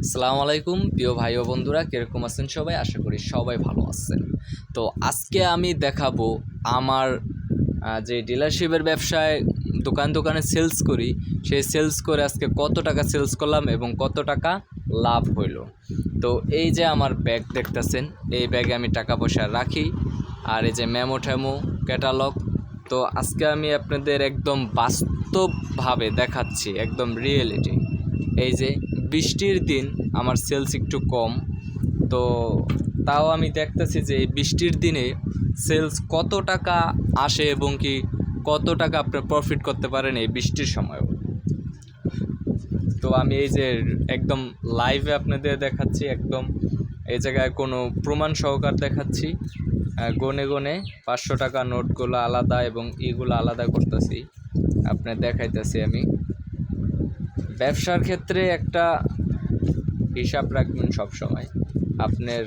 আসসালামু আলাইকুম প্রিয় ভাই ও বন্ধুরা, কিরকম আছেন সবাই? আশা করি সবাই ভালো আছেন। তো আজকে আমি দেখাবো আমার যে ডিলারশিপের ব্যবসায় দোকানে সেলস করি, সেই সেলস করে আজকে কত টাকা সেলস করলাম এবং কত টাকা লাভ হইল। তো এই যে আমার ব্যাগ দেখতেছেন, এই ব্যাগে আমি টাকা পয়সা রাখি, আর এই যে মেমো ঠেমো ক্যাটালগ। তো আজকে আমি আপনাদের একদম বাস্তবভাবে দেখাচ্ছি, একদম রিয়েলিটি। এই যে বৃষ্টির দিন আমার সেলস একটু কম, তো তাও আমি দেখতেছি যে এই বৃষ্টির দিনে সেলস কত টাকা আসে এবং কি কত টাকা আপনি প্রফিট করতে পারেন এই বৃষ্টির সময়ও। তো আমি এই যে একদম লাইভে আপনাদের দেখাচ্ছি, একদম এই জায়গায় কোনো প্রমাণ সহকার দেখাচ্ছি। গনে গনে 500 টাকা নোটগুলো আলাদা এবং ইগুলো আলাদা করতেছি, আপনার দেখাইতেছি আমি। ব্যবসার ক্ষেত্রে একটা হিসাব রাখবেন সব সময়। আপনার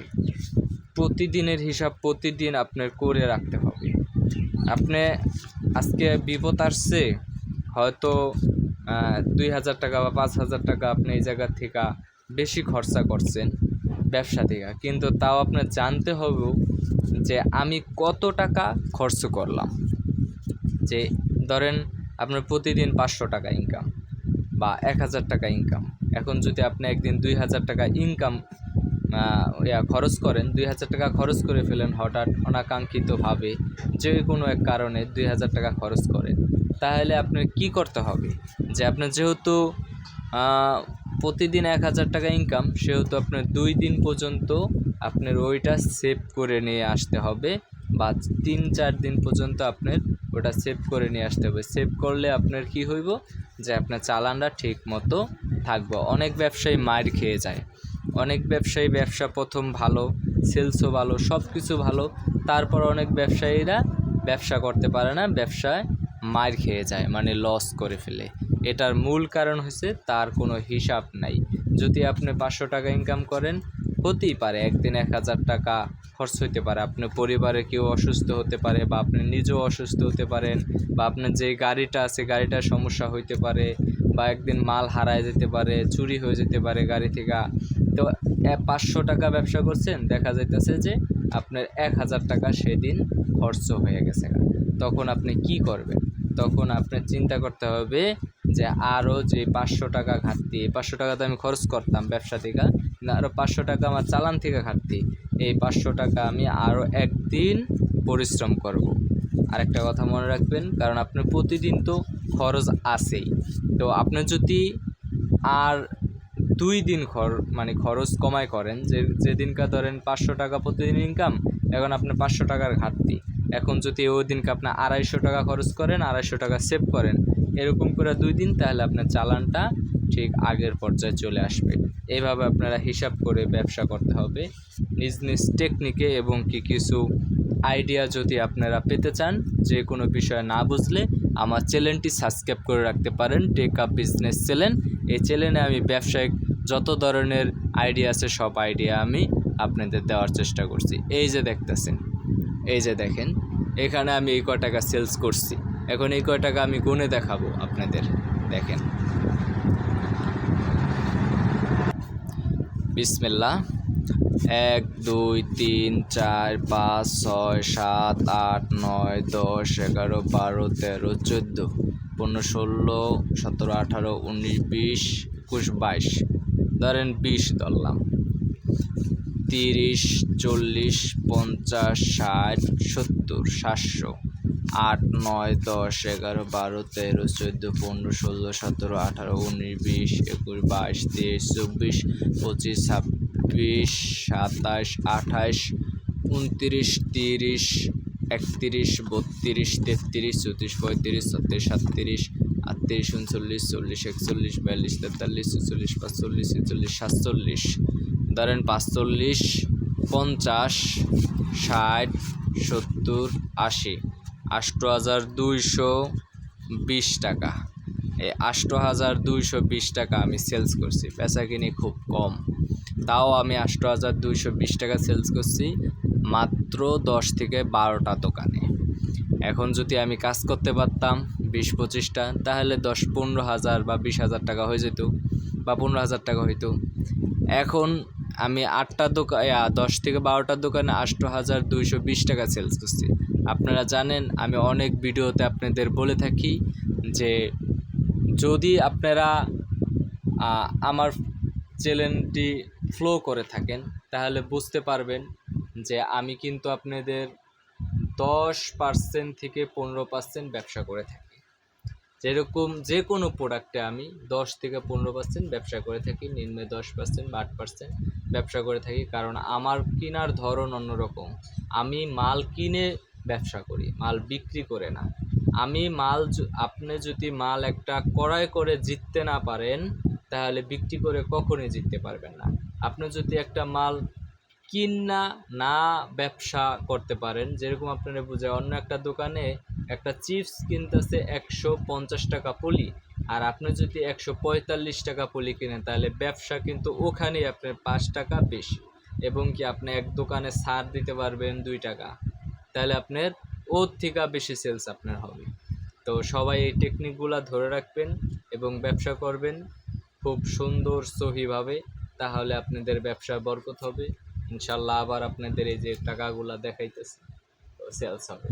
প্রতিদিনের হিসাব প্রতিদিন আপনার করে রাখতে হবে। আপনি আজকে বিপদ আসছে, হয়তো 2000 টাকা বা 5000 টাকা আপনি এই জায়গা থেকে বেশি খরচা করছেন ব্যবসা থেকে, কিন্তু তাও আপনার জানতে হবে যে আমি কত টাকা খরচ করলাম। যে ধরেন আপনার প্রতিদিন 500 টাকা ইনকাম বা 1000 টাকা ইনকাম, এখন যদি আপনি একদিন 2000 টাকা ইনকাম খরচ করেন, 2000 টাকা খরচ করে ফেলেন হঠাৎ অনাকাঙ্ক্ষিতভাবে, যে কোনো এক কারণে 2000 টাকা খরচ করেন, তাহলে আপনার কি করতে হবে? যে আপনার যেহেতু প্রতিদিন 1000 টাকা ইনকাম, সেহেতু আপনার 2 দিন পর্যন্ত আপনার ওইটা সেভ করে নিয়ে আসতে হবে, বা 3-4 দিন পর্যন্ত আপনার ওটা সেভ করে নিয়ে আসতে হবে। সেভ করলে আপনার কি হইব, যে আপনার চালানটা ঠিক মতো থাকবে। অনেক ব্যবসায়ী মার খেয়ে যায়, অনেক ব্যবসায়ী ব্যবসা প্রথম ভালো, সেলসও ভালো, সব কিছু ভালো, তারপর অনেক ব্যবসায়ীরা ব্যবসা করতে পারে না, ব্যবসায় মার খেয়ে যায়, মানে লস করে ফেলে। এটার মূল কারণ হচ্ছে তার কোনো হিসাব নাই। যদি আপনি 500 টাকা ইনকাম করেন, হতেই পারে একদিন 1000 টাকা খরচ হইতে পারে, আপনার পরিবারে কেউ অসুস্থ হতে পারে, বা আপনি নিজেও অসুস্থ হতে পারেন, বা আপনার যে গাড়িটা আছে গাড়িটার সমস্যা হইতে পারে, বা একদিন মাল হারায় যেতে পারে, চুরি হয়ে যেতে পারে গাড়ি থেকে। তো 500 টাকা ব্যবসা করছেন, দেখা যাইতেছে যে আপনার 1000 টাকা সেদিন খরচ হয়ে গেছে। তখন আপনি কি করবেন? তখন আপনার চিন্তা করতে হবে যে আরও যে 500 টাকা ঘাটতি, এই 500 টাকা তো আমি খরচ করতাম ব্যবসা থেকে, না আরও 500 টাকা আমার চালান থেকে ঘাটতি, এই 500 টাকা আমি আরও একদিন পরিশ্রম করব। আরেকটা কথা মনে রাখবেন, কারণ আপনার প্রতিদিন তো খরচ আছেই। তো আপনি যদি আর 2 দিন খরচ কমাই করেন, যেদিনকা ধরেন 500 টাকা প্রতিদিন ইনকাম, এখন আপনার 500 টাকার ঘাটতি, এখন যদি ওই দিনকে আপনার 250 টাকা খরচ করেন, 250 টাকা সেভ করেন, এরকম করে 2 দিন, তাহলে আপনার চালানটা ঠিক আগের পর্যায়ে চলে আসবে। এইভাবে আপনারা হিসাব করে ব্যবসা করতে হবে নিজ নিজ টেকনিকে, এবং কিছু আইডিয়া যদি আপনারা পেতে চান, যে কোনো বিষয় না বুঝলে আমার চ্যানেলটি সাবস্ক্রাইব করে রাখতে পারেন, টেক আপ বিজনেস চ্যানেল। এই চ্যানেলে আমি ব্যবসায়িক যত ধরনের আইডিয়া আছে সব আইডিয়া আমি আপনাদের দেওয়ার চেষ্টা করছি। এই যে দেখতেছেন, এই যে দেখেন, এখানে আমি এই কয় টাকা সেলস করছি, এখন এই কয় টাকা আমি গুনে দেখাবো আপনাদের। দেখেন, বিসমিল্লাহ। 1 2 3 4 5 6 7 8 9 10 11 12 13 14 15 16 17 18 19 20 21 22, ধরেন 20 ধরলাম। 30 40 50 60 70 700 8 9 10 11 12 13 14 15 16 17 18 19 20 21 22 23 24 25 26 27 28 29 30 31 32 33 34 35 36 37 38 39 40 41 42 43 44 45 46 47, ধরেন 45 50 60 70 80, 8220 টাকা। এই 8220 টাকা আমি সেলস করছি, বেচা কিনি খুব কম, তাও আমি 8220 টাকা সেলস করছি মাত্র 10 থেকে 12টা দোকানে। এখন যদি আমি কাজ করতে পারতাম 20-25টা, তাহলে 10-15 হাজার বা 20,000 টাকা হয়ে যেত। বা 15,000 টাকা হইতো। এখন আমি 8টা দোকান 10 থেকে 12টার দোকানে 8,220 টাকা সেলস করছি। আপনারা জানেন আমি অনেক ভিডিওতে আপনাদের বলে থাকি যে যদি আপনারা আমার চ্যানেলটি ফলো করে থাকেন তাহলে বুঝতে পারবেন যে আমি কিন্তু আপনাদের 10% থেকে 15% ব্যবসা করে থাকি। যেরকম যে কোনো প্রোডাক্টে আমি 10 থেকে 15% ব্যবসা করে থাকি, নিম্নে 10% বা 8% ব্যবসা করে থাকি। কারণ আমার কেনার ধরন অন্যরকম। আমি মাল কিনে ব্যবসা করি, মাল বিক্রি করে না। আমি আপনি যদি মাল একটা ক্রয় করে জিততে না পারেন তাহলে বিক্রি করে কখনোই জিততে পারবেন না। আপনি যদি একটা মাল কিনা না ব্যবসা করতে পারেন, যেরকম আপনারা বুঝায় অন্য একটা দোকানে একটা চিপস কিনতেছে 150 টাকা পলি, আর আপনি যদি 145 টাকা পলি কিনেন তাহলে ব্যবসা কিন্তু ওখানেই আপনার 5 টাকা বেশি, এবং কি আপনি এক দোকানে ছাড় দিতে পারবেন 2 টাকা, তাহলে আপনার ওর থেকে বেশি সেলস আপনার হবে। তো সবাই এই টেকনিকগুলো ধরে রাখবেন এবং ব্যবসা করবেন খুব সুন্দর সহিভাবে, তাহলে আপনাদের ব্যবসায় বরকত হবে ইনশাল্লাহ। আবার আপনাদের এই যে টাকাগুলা দেখাইতেছে সেলস হবে।